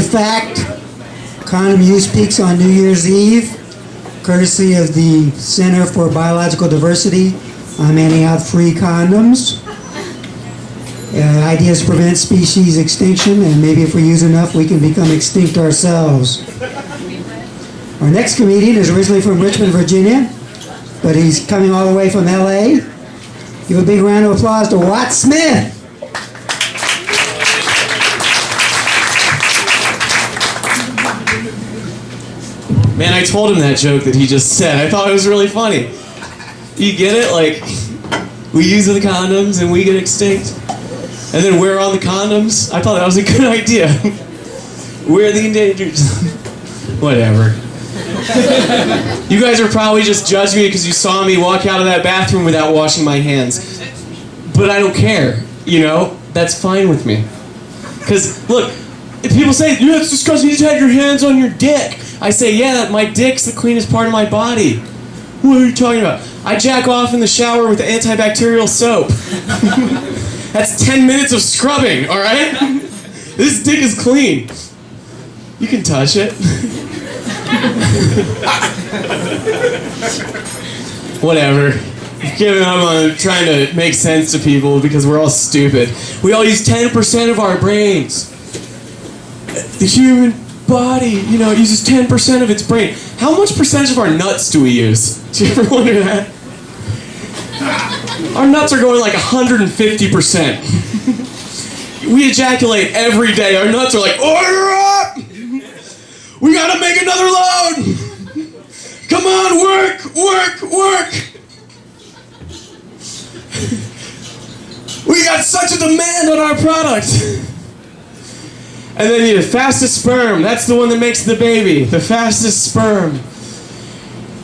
fun fact, condom use peaks on New Year's Eve, courtesy of the Center for Biological Diversity. I'm handing out free condoms. Idea is to prevent species extinction, and maybe if we use enough, we can become extinct ourselves. Our next comedian is originally from Richmond, Virginia, but he's coming all the way from LA. Give a big round of applause to Watt Smith. Man, I told him that joke that he just said. I thought it was really funny. You get it? Like, we use the condoms and we get extinct. And then we're on the condoms. I thought that was a good idea. We're the endangered. Whatever. You guys are probably just judging me because you saw me walk out of that bathroom without washing my hands. But I don't care, you know? That's fine with me. Because, look, if people say, yeah, it's just because you just had your hands on your dick. I say, yeah, my dick's the cleanest part of my body. What are you talking about? I jack off in the shower with antibacterial soap. That's 10 minutes of scrubbing, all right? This dick is clean. You can touch it. Whatever. Giving up on trying to make sense to people because we're all stupid. We all use 10% of our brains. The human body, you know, uses 10% of its brain. How much percentage of our nuts do we use? Do you ever wonder that? Our nuts are going like 150%. We ejaculate every day. Our nuts are like, order up! We gotta make another load! Come on, work, work, work! We got such a demand on our product! And then the fastest sperm, that's the one that makes the baby. The fastest sperm.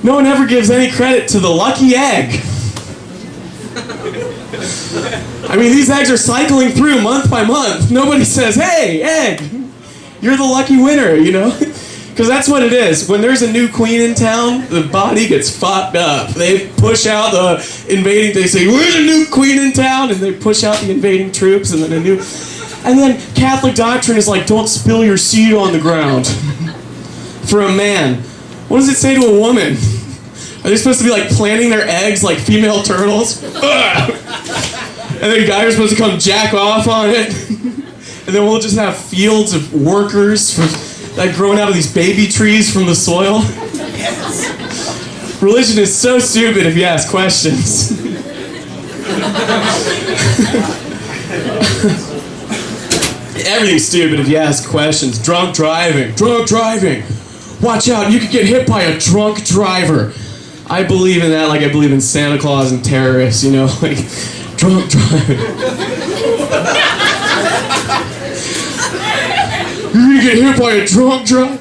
No one ever gives any credit to the lucky egg. I mean, these eggs are cycling through month by month. Nobody says, hey, egg, you're the lucky winner, you know? Because that's what it is. When there's a new queen in town, the body gets fucked up. They push out the invading, they say, we're the new queen in town, and they push out the invading troops, and then Catholic doctrine is like, don't spill your seed on the ground. For a man. What does it say to a woman? Are they supposed to be like planting their eggs like female turtles? Ugh! And then guys are supposed to come jack off on it. And then we'll just have fields of workers like growing out of these baby trees from the soil. Yes. Religion is so stupid if you ask questions. Everything's stupid if you ask questions. Drunk driving. Drunk driving. Watch out, you could get hit by a drunk driver. I believe in that like I believe in Santa Claus and terrorists, you know, like drunk driving. You're gonna get hit by a drunk driver?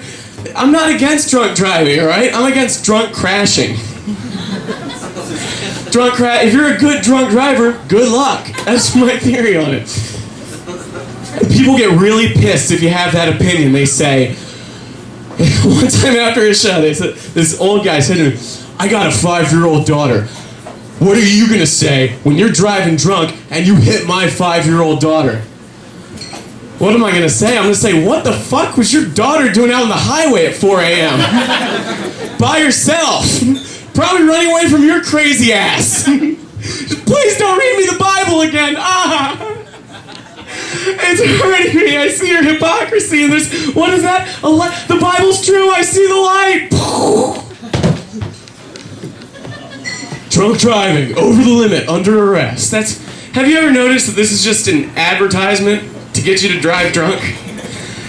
I'm not against drunk driving, alright? I'm against drunk crashing. If you're a good drunk driver, good luck. That's my theory on it. People get really pissed if you have that opinion. They say, one time after a show, they said, this old guy said to me, I got a 5-year-old daughter. What are you gonna say when you're driving drunk and you hit my 5-year-old daughter? What am I gonna say? I'm gonna say, what the fuck was your daughter doing out on the highway at 4 a.m.? By herself. Probably running away from your crazy ass. Please don't read me the Bible again. Ah! It's hurting me. I see your hypocrisy, and there's, what is that? A light. The Bible's true. I see the light. Drunk driving, over the limit, under arrest. Have you ever noticed that this is just an advertisement to get you to drive drunk?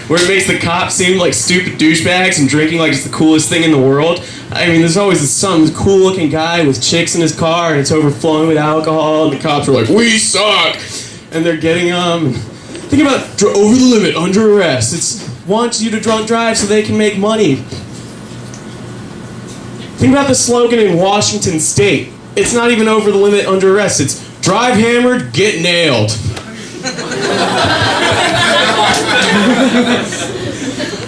Where it makes the cops seem like stupid douchebags and drinking like it's the coolest thing in the world. I mean, there's always some cool-looking guy with chicks in his car, and it's overflowing with alcohol, and the cops are like, we suck! And they're getting think about over the limit, under arrest. It's wants you to drunk drive so they can make money. Think about the slogan in Washington State. It's not even over the limit, under arrest. It's drive hammered, get nailed.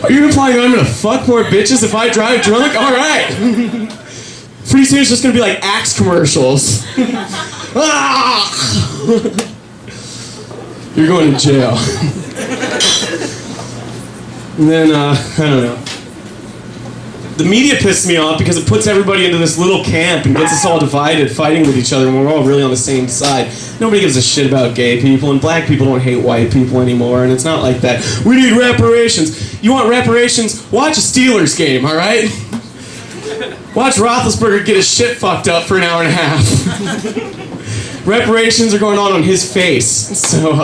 Are you implying I'm gonna fuck more bitches if I drive drunk? All right. Pretty soon it's just gonna be like Axe commercials. Ah! You're going to jail. And then, I don't know. The media pisses me off because it puts everybody into this little camp and gets us all divided, fighting with each other when we're all really on the same side. Nobody gives a shit about gay people, and black people don't hate white people anymore, and it's not like that. We need reparations. You want reparations? Watch a Steelers game, all right? Watch Roethlisberger get his shit fucked up for an hour and a half. Reparations are going on his face. So,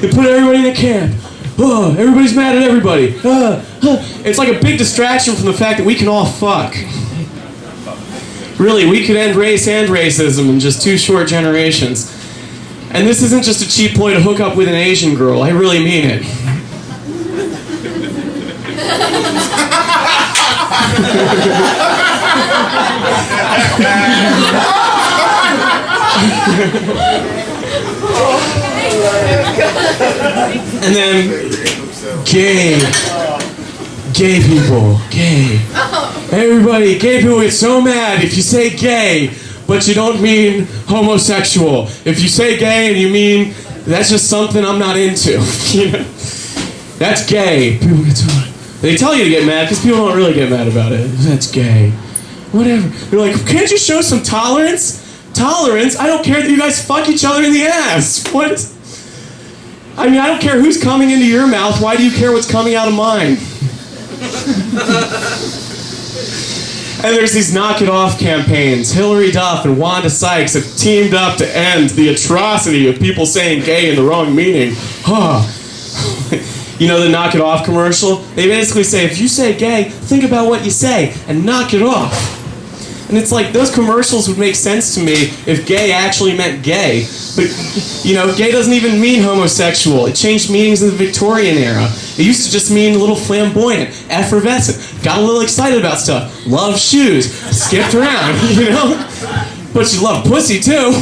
it put everybody in a camp. Oh, everybody's mad at everybody. It's like a big distraction from the fact that we can all fuck. Really, we could end race and racism in just 2 short generations. And this isn't just a cheap ploy to hook up with an Asian girl. I really mean it. And then gay people, gay. Everybody, gay people get so mad if you say gay, but you don't mean homosexual. If you say gay and you mean that's just something I'm not into, you know? That's gay. People get so mad. They tell you to get mad because people don't really get mad about it. That's gay. Whatever. They're like, can't you show some tolerance? Tolerance? I don't care that you guys fuck each other in the ass. What? I mean, I don't care who's coming into your mouth. Why do you care what's coming out of mine? And there's these knock it off campaigns. Hillary Duff and Wanda Sykes have teamed up to end the atrocity of people saying gay in the wrong meaning. You know the knock it off commercial? They basically say, if you say gay, think about what you say and knock it off. And it's like, those commercials would make sense to me if gay actually meant gay. But, you know, gay doesn't even mean homosexual. It changed meanings in the Victorian era. It used to just mean a little flamboyant, effervescent, got a little excited about stuff, loved shoes, skipped around, you know? But you love pussy, too.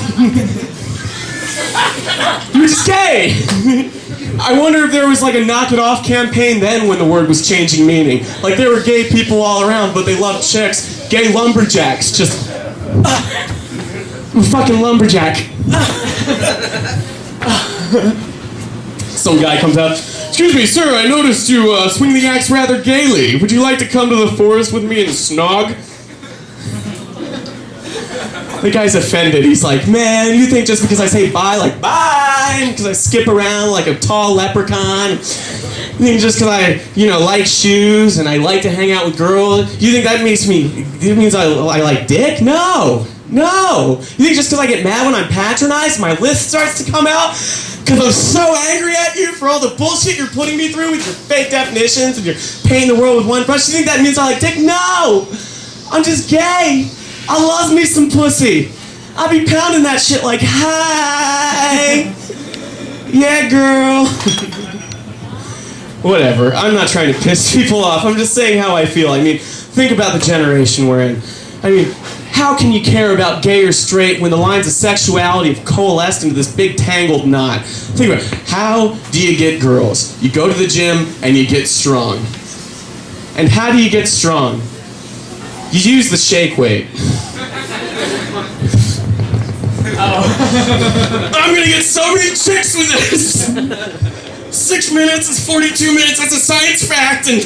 You're just gay. I wonder if there was like a knock it off campaign then when the word was changing meaning. Like there were gay people all around, but they loved chicks. Gay lumberjacks, just, I'm a fucking lumberjack. Some guy comes out, excuse me, sir, I noticed you swing the axe rather gaily. Would you like to come to the forest with me and snog? The guy's offended. He's like, man, you think just because I say bye, like bye, because I skip around like a tall leprechaun, you think just because I, you know, like shoes and I like to hang out with girls, you think that means I like dick? No. No. You think just because I get mad when I'm patronized, my list starts to come out? Because I'm so angry at you for all the bullshit you're putting me through with your fake definitions and you're painting the world with one brush. You think that means I like dick? No. I'm just gay. I love me some pussy. I be pounding that shit like, hi. Yeah, girl. Whatever. I'm not trying to piss people off. I'm just saying how I feel. I mean, think about the generation we're in. I mean, how can you care about gay or straight when the lines of sexuality have coalesced into this big tangled knot? Think about it. How do you get girls? You go to the gym and you get strong. And how do you get strong? You use the shake weight. I'm gonna get so many chicks with this! 6 minutes is 42 minutes, that's a science fact, and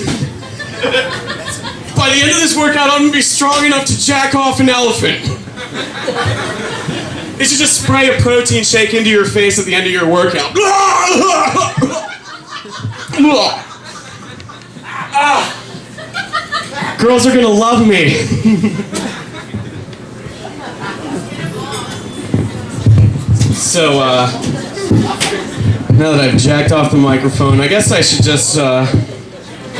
by the end of this workout, I'm gonna be strong enough to jack off an elephant. You should just spray a protein shake into your face at the end of your workout. Girls are gonna love me. So, now that I've jacked off the microphone, I guess I should just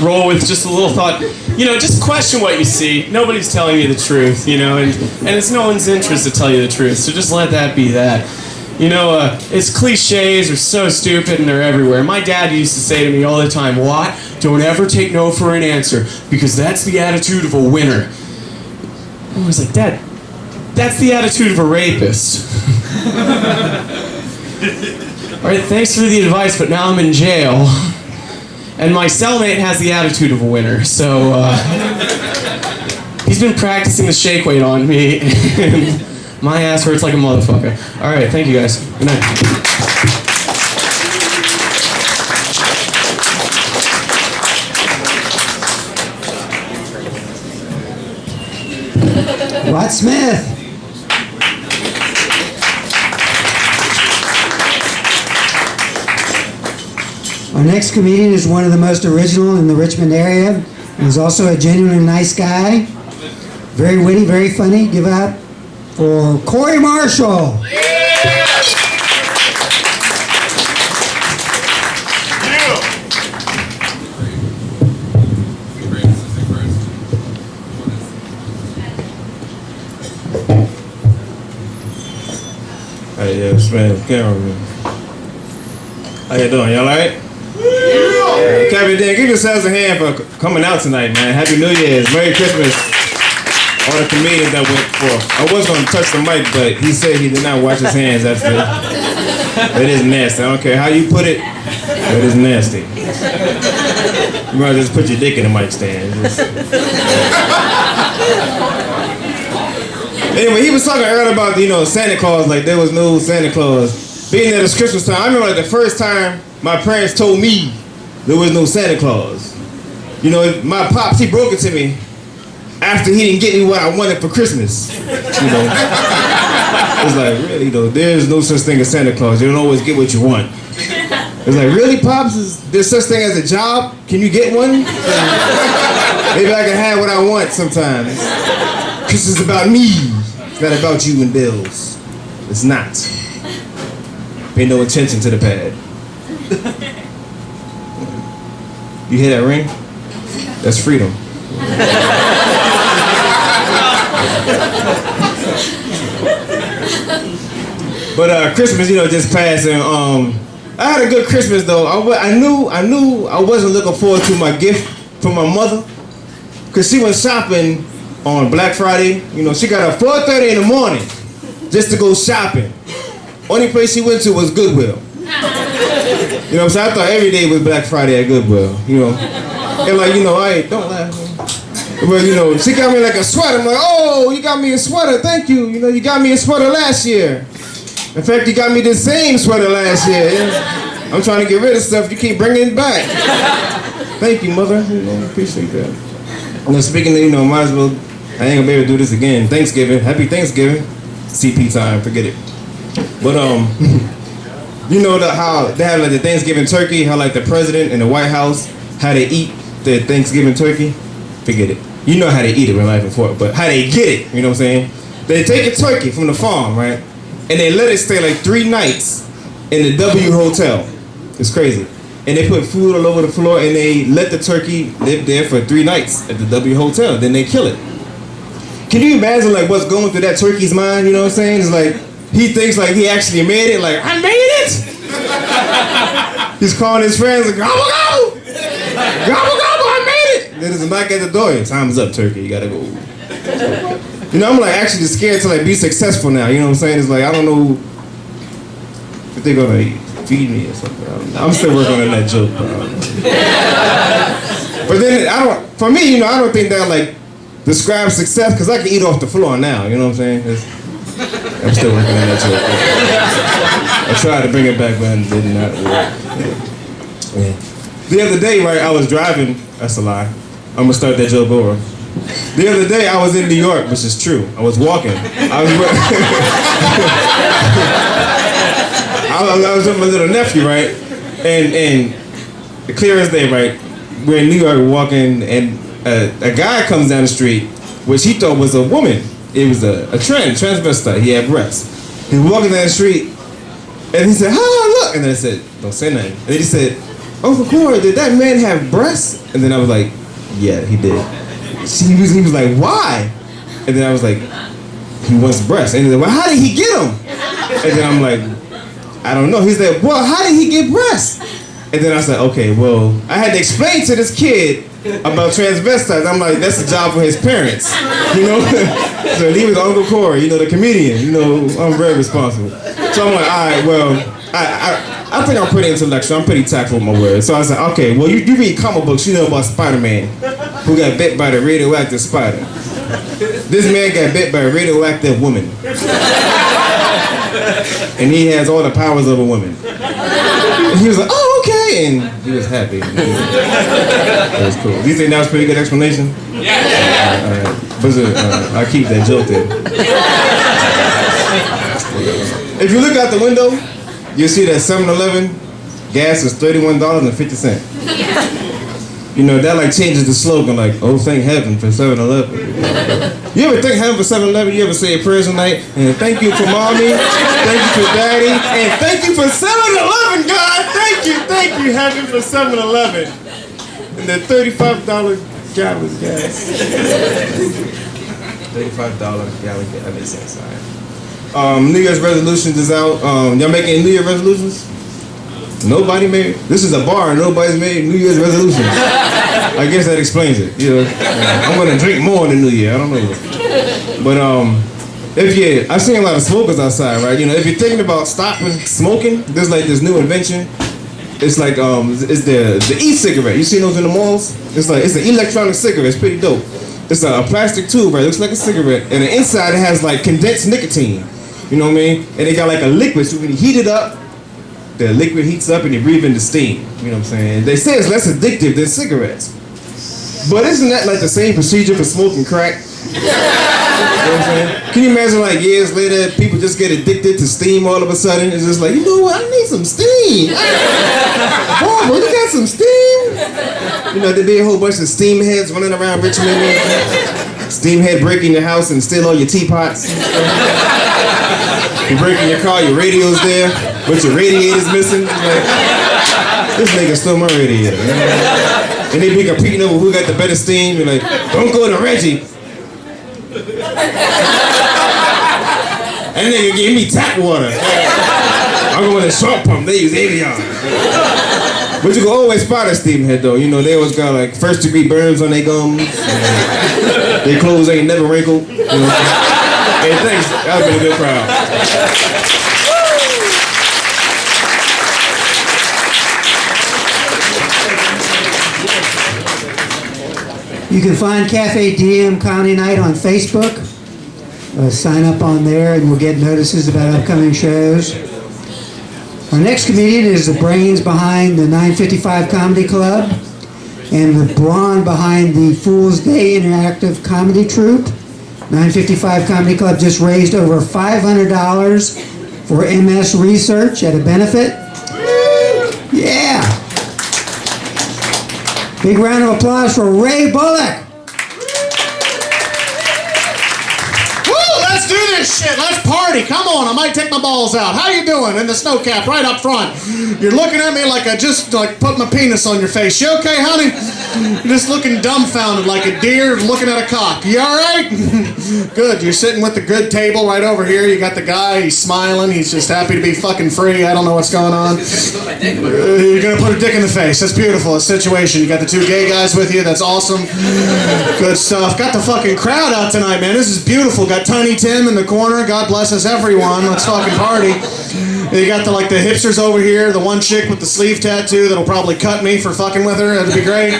roll with just a little thought. You know, just question what you see. Nobody's telling you the truth, you know, and it's no one's interest to tell you the truth, so just let that be that. You know, it's cliches are so stupid and they're everywhere. My dad used to say to me all the time, "What? Don't ever take no for an answer, because that's the attitude of a winner." I was like, Dad, that's the attitude of a rapist. Alright, thanks for the advice, but now I'm in jail. And my cellmate has the attitude of a winner, so he's been practicing the shake weight on me, and my ass hurts like a motherfucker. Alright, thank you guys. Good night. Watt Smith. Our next comedian is one of the most original in the Richmond area. He's also a genuinely nice guy. Very witty, very funny. Give it up for Corey Marshall. Hey, yes, man, cameraman. How you doing? Y'all alright? Yeah. Cafe Diem, give yourselves a hand for coming out tonight, man. Happy New Year's, Merry Christmas. All the comedians that went for. I was gonna touch the mic, but he said he did not wash his hands after it. It is nasty. I don't care how you put it, it is nasty. You might just put your dick in the mic stand. Anyway, he was talking earlier about, Santa Claus, like there was no Santa Claus. Being there at Christmas time, I remember like the first time my parents told me there was no Santa Claus. My pops, he broke it to me after he didn't get me what I wanted for Christmas. It's like, really, there's no such thing as Santa Claus. You don't always get what you want. It's like, really, Pops? Is there such thing as a job? Can you get one? Maybe I can have what I want sometimes. Christmas is about me. It's not about you and bills. It's not. Pay no attention to the pad. You hear that ring? That's freedom. But Christmas, just passed, and I had a good Christmas though. I knew I wasn't looking forward to my gift from my mother, cause she went shopping on Black Friday. She got up 4:30 in the morning just to go shopping. Only place she went to was Goodwill. So I thought every day was Black Friday at Goodwill. And like, don't laugh. But she got me like a sweater. I'm like, oh, you got me a sweater, thank you. You got me a sweater last year. In fact, you got me the same sweater last year. I'm trying to get rid of stuff, you keep bringing it back. Thank you, mother. Appreciate that. Speaking of, might as well, I ain't gonna be able to do this again. Thanksgiving, happy Thanksgiving. CP time, forget it. But how they have like the Thanksgiving turkey, how like the president and the White House, how they eat the Thanksgiving turkey? Forget it. You know how they eat it in life before, but how they get it, you know what I'm saying? They take a turkey from the farm, right? And they let it stay like 3 nights in the W Hotel. It's crazy. And they put food all over the floor and they let the turkey live there for 3 nights at the W Hotel. Then they kill it. Can you imagine like what's going through that turkey's mind, you know what I'm saying? It's like, he thinks like he actually made it, like, I made it! He's calling his friends like, gobble, gobble! Gobble, gobble, I made it! Then there's a knock at the door. Time's up, turkey, you gotta go. I'm like actually scared to like be successful now, you know what I'm saying? It's like, I don't know if they're gonna feed me or something. I'm still working on that joke, but then for me, I don't think that like describes success, because I can eat off the floor now, you know what I'm saying? I'm still working on that joke. I tried to bring it back, but it did not work. Yeah. The other day, right, I was driving, that's a lie. I'm gonna start that joke over. The other day, I was in New York, which is true. I was walking. I was with my little nephew, right? And clear as day, right? We're in New York walking, and a guy comes down the street, which he thought was a woman. It was a transvestite. He had breasts. He was walking down the street, and he said, "Ah, look!" And then I said, "Don't say nothing." And then he said, "Uncle Corey, did that man have breasts?" And then I was like, "Yeah, he did." He was like, "Why?" And then I was like, "He wants breasts." And he said, "Well, how did he get them?" And then I'm like, "I don't know." He said, "Well, how did he get breasts?" And then I said, "Okay, well," I had to explain to this kid about transvestites. I'm like, that's a job for his parents, So he was Uncle Corey, the comedian. I'm very responsible. So I'm like, all right, well, I think I'm pretty intellectual. I'm pretty tactful with my words. So I said, okay, well, you read comic books, you know about Spider-Man, who got bit by the radioactive spider. This man got bit by a radioactive woman. And he has all the powers of a woman. And he was like, oh, okay. And he was happy. That was cool. Do you think that was a pretty good explanation? Yeah. All right. But I keep that joke there. If you look out the window, you'll see that 7-Eleven gas is $31.50. You know, that like changes the slogan, like, oh, thank heaven for 7-Eleven. You ever thank heaven for 7-Eleven? You ever say a prayer tonight? And thank you for mommy, thank you for daddy, and thank you for 7-Eleven, God! Thank you, heaven, for 7-Eleven. And that $35 gallon gas. $35 gallon gas, that makes sense, all right. New Year's resolutions is out. Y'all making any New Year's resolutions? Nobody made. This is a bar and nobody's made New Year's resolutions. I guess that explains it. You know, I'm gonna drink more in the New Year. I don't know, but I've seen a lot of smokers outside, right? You know, if you're thinking about stopping smoking, there's like this new invention. It's like it's the e-cigarette. You seen those in the malls? It's an electronic cigarette. It's pretty dope. It's a plastic tube, right? It looks like a cigarette, and the inside it has like condensed nicotine. You know what I mean? And they got like a liquid, so when you heat it up, the liquid heats up and you breathe in the steam. You know what I'm saying? They say it's less addictive than cigarettes. But isn't that like the same procedure for smoking crack? You know what I'm saying? Can you imagine like years later, people just get addicted to steam all of a sudden? It's just like, you know what, I need some steam. Barbara, you got some steam? You know, there'd be a whole bunch of steam heads running around Richmond. Steam head breaking your house and steal all your teapots. You break in your car, your radio's there, but your radiator's missing. Like, this nigga stole my radiator. And they be competing over who got the better steam. You're like, don't go to Reggie. That nigga gave me tap water. I'm going to short pump, they use Avion. But you can always spot a steam head though. You know, they always got like 1st-degree burns on their gums. Their clothes ain't never wrinkled. You know? Hey, thanks. That was a good crowd. You can find Cafe Diem Comedy Night on Facebook. Sign up on there and you'll get notices about upcoming shows. Our next comedian is the brains behind the 955 Comedy Club and the brawn behind the Fool's Day Interactive Comedy Troupe. 955 Comedy Club just raised over $500 for MS research at a benefit. Yeah! Big round of applause for Ray Bullock. Let's do this shit. Let's party. Come on. I might take my balls out. How you doing? In the snow cap right up front. You're looking at me like I just put my penis on your face. You okay, honey? You're just looking dumbfounded like a deer looking at a cock. You all right? Good. You're sitting with the good table right over here. You got the guy. He's smiling. He's just happy to be fucking free. I don't know what's going on. You're going to put a dick in the face. That's beautiful. A situation. You got the 2 gay guys with you. That's awesome. Good stuff. Got the fucking crowd out tonight, man. This is beautiful. Got Tiny Tim in the corner. God bless us, everyone. Let's fucking party. You got the hipsters over here. The one chick with the sleeve tattoo that'll probably cut me for fucking with her. That'd be great.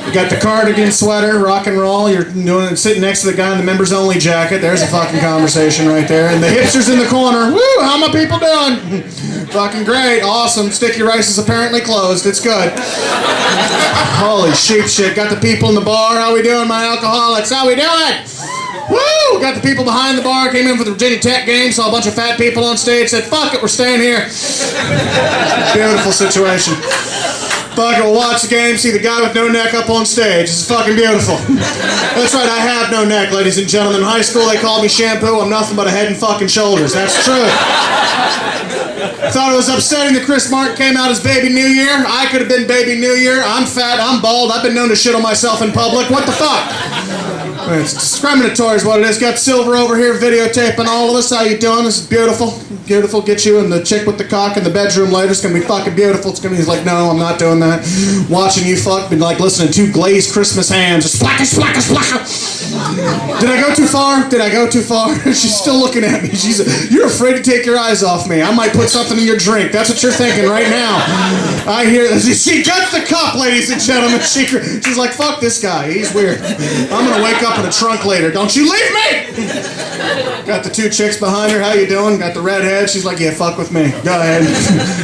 You got the cardigan sweater, rock and roll. You're sitting next to the guy in the members only jacket. There's a fucking conversation right there. And the hipsters in the corner. Woo! How my people doing? Fucking great. Awesome. Sticky Rice is apparently closed. It's good. Holy sheep shit. Got the people in the bar. How we doing, my alcoholics? How we doing? Woo! Got the people behind the bar, came in for the Virginia Tech game, saw a bunch of fat people on stage, said, fuck it, we're staying here. Beautiful situation. Fuck it, we'll watch the game, see the guy with no neck up on stage. This is fucking beautiful. That's right, I have no neck, ladies and gentlemen. In high school, they called me shampoo. I'm nothing but a head and fucking shoulders. That's true. Thought it was upsetting that Chris Martin came out as Baby New Year. I could have been Baby New Year. I'm fat, I'm bald, I've been known to shit on myself in public. What the fuck? It's discriminatory is what it is. Got Silver over here videotaping all of us. How you doing? This is beautiful. Beautiful. Get you and the chick with the cock in the bedroom later. It's going to be fucking beautiful. It's going to be like, no, I'm not doing that. Watching you fuck, been like listening to glazed Christmas hams. Just splacka, splacka, splacka. Did I go too far? Did I go too far? She's still looking at me. You're afraid to take your eyes off me. I might put something in your drink. That's what you're thinking right now. I hear this. She gets the cup, ladies and gentlemen. She's like, fuck this guy. He's weird. I'm going to wake up up in a trunk later. Don't you leave me! Got the two chicks behind her. How you doing? Got the redhead. She's like, yeah, fuck with me. Go ahead.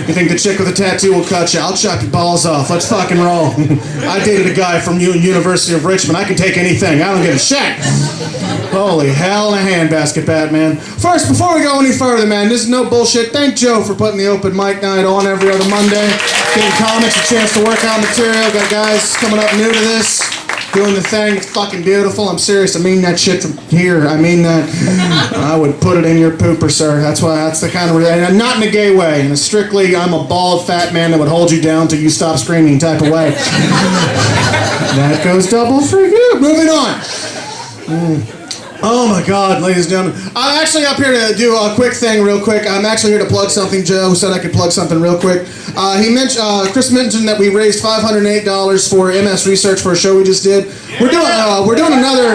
You think the chick with the tattoo will cut you? I'll chop your balls off. Let's fucking roll. I dated a guy from University of Richmond. I can take anything. I don't give a shit. Holy hell in a handbasket, Batman. First, before we go any further, man, this is no bullshit. Thank Joe for putting the open mic night on every other Monday. Giving comics a chance to work out material. Got guys coming up new to this. Doing the thing, it's fucking beautiful. I'm serious. I mean that shit from here. I mean that. I would put it in your pooper, sir. That's the kind of, and not in a gay way. In a strictly, I'm a bald, fat man that would hold you down till you stop screaming type of way. That goes double for you. Moving on. Oh my God, ladies and gentlemen. I'm actually up here to do a quick thing real quick. I'm actually here to plug something. Joe said I could plug something real quick. Chris mentioned that we raised $508 for MS Research for a show we just did. We're doing another,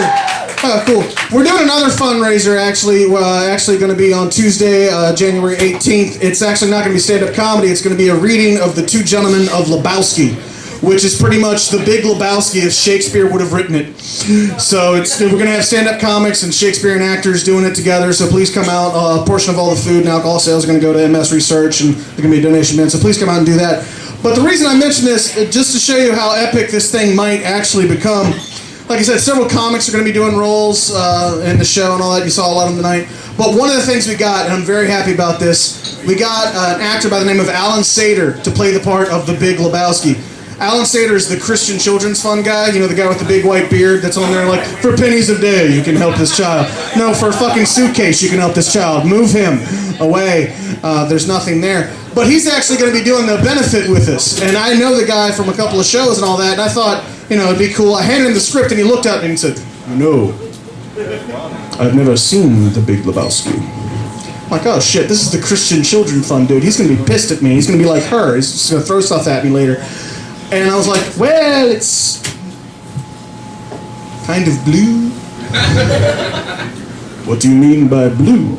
cool. We're doing another fundraiser actually. Actually going to be on Tuesday, January 18th. It's actually not going to be stand-up comedy. It's going to be a reading of The Two Gentlemen of Lebowski, which is pretty much the Big Lebowski if Shakespeare would have written it. So we're going to have stand-up comics and Shakespearean actors doing it together, so please come out. A portion of all the food and alcohol sales are going to go to MS Research, and there's going to be a donation bin, so please come out and do that. But the reason I mention this, just to show you how epic this thing might actually become, like I said, several comics are going to be doing roles in the show and all that. You saw a lot of them tonight. But one of the things we got, and I'm very happy about this, we got an actor by the name of Alan Sater to play the part of the Big Lebowski. Alan Sater is the Christian Children's Fund guy, you know, the guy with the big white beard that's on there like, for pennies a day you can help this child. No, for a fucking suitcase you can help this child. Move him away. There's nothing there. But he's actually going to be doing the benefit with us. And I know the guy from a couple of shows and all that, and I thought, you know, it'd be cool. I handed him the script and he looked at me and said, no, I've never seen The Big Lebowski. I'm like, oh shit, this is the Christian Children's Fund dude. He's going to be pissed at me. He's going to be like her. He's just going to throw stuff at me later. And I was like, well, it's kind of blue. What do you mean by blue?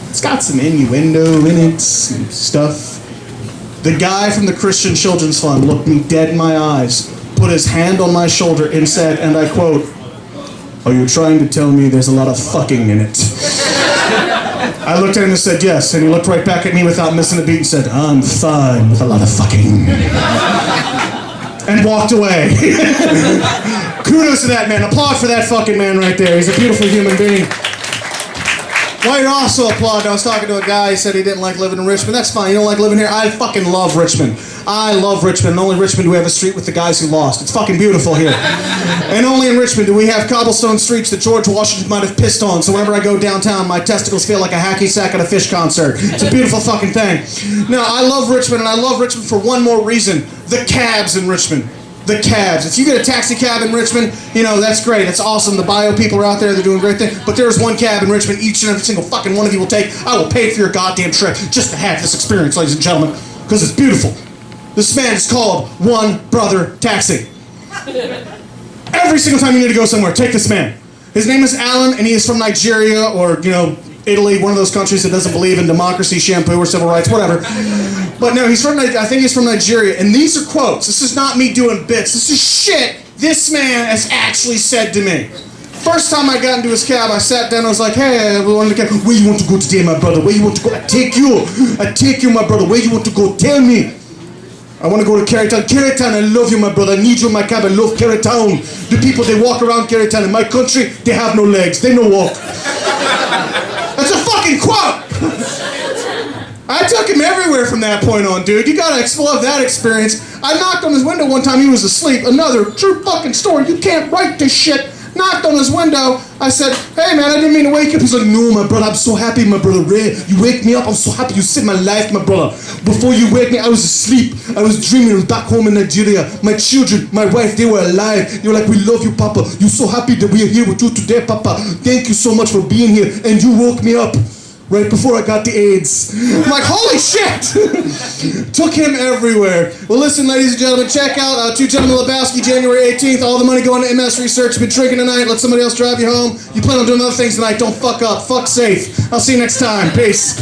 It's got some innuendo in it, some stuff. The guy from the Christian Children's Fund looked me dead in my eyes, put his hand on my shoulder and said, and I quote, "Are you trying to tell me there's a lot of fucking in it?" I looked at him and said, yes, and he looked right back at me without missing a beat and said, I'm fine with a lot of fucking. And walked away. Kudos to that man. Applaud for that fucking man right there. He's a beautiful human being. Well, you're also applaud. I was talking to a guy, he said he didn't like living in Richmond. That's fine, you don't like living here? I fucking love Richmond. I love Richmond, and only in Richmond do we have a street with the guys who lost. It's fucking beautiful here. And only in Richmond do we have cobblestone streets that George Washington might have pissed on, so whenever I go downtown, my testicles feel like a hacky sack at a fish concert. It's a beautiful fucking thing. Now, I love Richmond, and I love Richmond for one more reason. The cabs in Richmond. The cabs. If you get a taxi cab in Richmond, you know, that's great. That's awesome. The bio people are out there. They're doing great things. But there's one cab in Richmond each and every single fucking one of you will take. I will pay for your goddamn trip just to have this experience, ladies and gentlemen, because it's beautiful. This man is called One Brother Taxi. Every single time you need to go somewhere, take this man. His name is Alan, and he is from Nigeria or, you know, Italy, one of those countries that doesn't believe in democracy, shampoo, or civil rights, whatever. But no, I think he's from Nigeria, and these are quotes. This is not me doing bits. This is shit this man has actually said to me. First time I got into his cab, I sat down and I was like, hey, everyone in the cab, where you want to go today, my brother? Where you want to go? I take you, my brother. Where you want to go? Tell me. I want to go to Carytown. Carytown, I love you, my brother. I need you in my cab. I love Carytown. The people, they walk around Carytown. In my country, they have no legs. They no walk. That's a fucking quote! I took him everywhere from that point on, dude. You gotta explore that experience. I knocked on his window one time, he was asleep. Another true fucking story. You can't write this shit. Knocked on his window. I said, hey man, I didn't mean to wake you up. He's like, no, my brother, I'm so happy, my brother Ray. You wake me up, I'm so happy you saved my life, my brother. Before you wake me, I was asleep. I was dreaming, I was back home in Nigeria. My children, my wife, they were alive. They were like, we love you, Papa. You're so happy that we're here with you today, Papa. Thank you so much for being here. And you woke me up right before I got the AIDS. I'm like, holy shit! Took him everywhere. Well, listen, ladies and gentlemen, check out Two Gentlemen Lebowski, January 18th. All the money going to MS Research. Been drinking tonight. Let somebody else drive you home. You plan on doing other things tonight. Don't fuck up. Fuck safe. I'll see you next time. Peace.